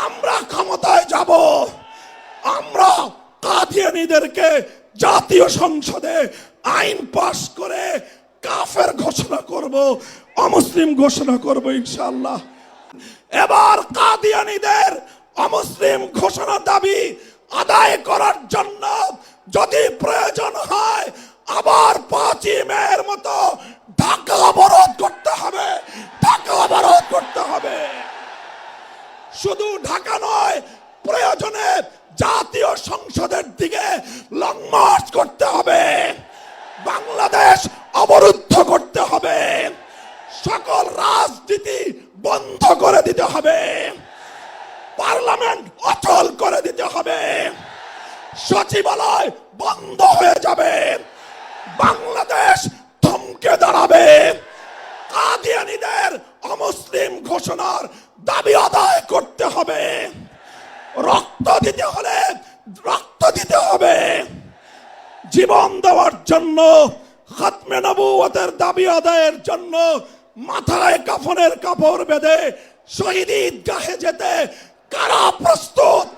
আমরা ক্ষমতায় যাব, আমরা কাদিয়ানীদেরকে জাতীয় সংসদে আইন পাশ করে কাফের ঘোষণা করব, অমুসলিম ঘোষণা করব ইনশাআল্লাহ। এবার কাদিয়ানীদের অমুসলিম ঘোষণা দাবি আদায় করার জন্য যদি প্রয়োজন হয় আবার 5ই মের মতো ঢাকা অবরোধ করতে হবে, ঢাকা অবরোধ করতে হবে। শুধু ঢাকা নয়, প্রয়োজনে জাতীয় সংসদের দিকে লং মার্চ করতে হবে, বাংলাদেশ অবরুদ্ধ করতে হবে, সকল রাজনীতি বন্ধ করে দিতে হবে, পার্লামেন্ট অচল করে দিতে হবে, সচিবালয় বন্ধ হয়ে যাবে, বাংলাদেশ থমকে দাঁড়াবে। কাদিয়ানীদের অমুসলিম ঘোষণার দাবি আদায় করতে হবে, রক্ত দিতে হলে রক্ত দিতে হবে। জীবন দেওয়ার জন্য, খাতমে নবুয়তের দাবি আদায়ের জন্য মাথায় কাফনের কাপড় বেঁধে শহীদ ঈদগাহে যেতে কারা প্রস্তুত?